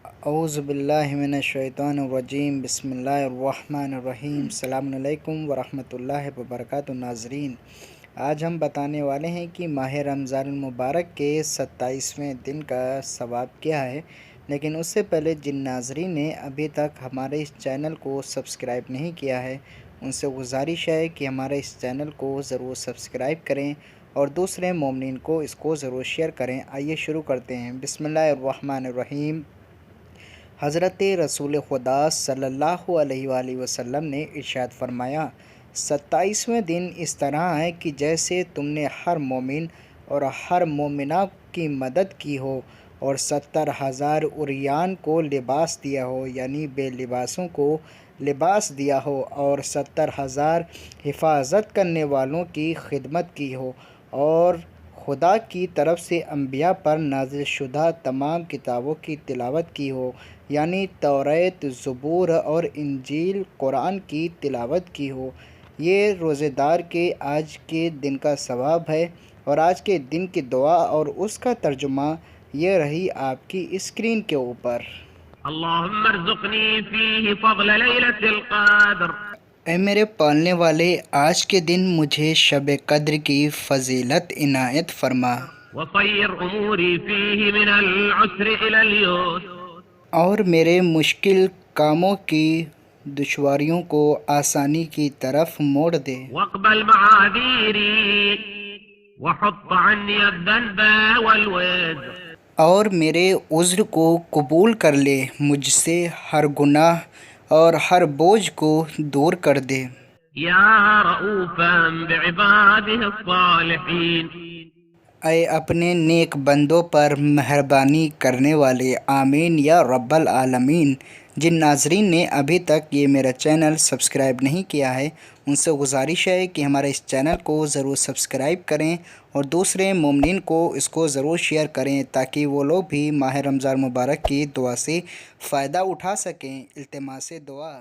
اعوذ باللہ من الشیطان الرجیم بسم اللہ الرحمن الرحیم السلام علیکم ورحمۃ اللہ وبرکاتہ۔ ناظرین، آج ہم بتانے والے ہیں کہ ماہ رمضان المبارک کے 27ویں دن کا ثواب کیا ہے، لیکن اس سے پہلے جن ناظرین نے ابھی تک ہمارے اس چینل کو سبسکرائب نہیں کیا ہے ان سے گزارش ہے کہ ہمارے اس چینل کو ضرور سبسکرائب کریں اور دوسرے مومنین کو اس کو ضرور شیئر کریں۔ آئیے شروع کرتے ہیں۔ بسم اللہ الرحمن الرحیم۔ حضرت رسول خدا صلی اللہ علیہ وآلہ وسلم نے ارشاد فرمایا، 27ویں دن اس طرح ہے کہ جیسے تم نے ہر مومن اور ہر مومنہ کی مدد کی ہو اور 70,000 عریان کو لباس دیا ہو، یعنی بے لباسوں کو لباس دیا ہو، اور 70,000 حفاظت کرنے والوں کی خدمت کی ہو، اور خدا کی طرف سے انبیاء پر نازل شدہ تمام کتابوں کی تلاوت کی ہو، یعنی توریت، زبور اور انجیل، قرآن کی تلاوت کی ہو۔ یہ روزے دار کے آج کے دن کا ثواب ہے، اور آج کے دن کی دعا اور اس کا ترجمہ یہ رہی آپ کی اسکرین کے اوپر۔ اللہم ارزقنی فیہ فضل لیلۃ القدر۔ اے میرے پالنے والے، آج کے دن مجھے شب قدر کی فضیلت عنایت فرما، وطیر اموری فیہ من العسر الی اليسر۔ اور میرے مشکل کاموں کی دشواریوں کو آسانی کی طرف موڑ دے، واقبل معاذیری وحط عنی الذنب والوزر۔ اور میرے عذر کو قبول کر لے، مجھ سے ہر گناہ اور ہر بوجھ کو دور کر دے۔ یا رؤوفا بعبادہ الصالحین۔ اے اپنے نیک بندوں پر مہربانی کرنے والے، آمین یا رب العالمین۔ جن ناظرین نے ابھی تک یہ میرا چینل سبسکرائب نہیں کیا ہے ان سے گزارش ہے کہ ہمارے اس چینل کو ضرور سبسکرائب کریں اور دوسرے مومنین کو اس کو ضرور شیئر کریں تاکہ وہ لوگ بھی ماہ رمضان مبارک کی دعا سے فائدہ اٹھا سکیں۔ التماس دعا۔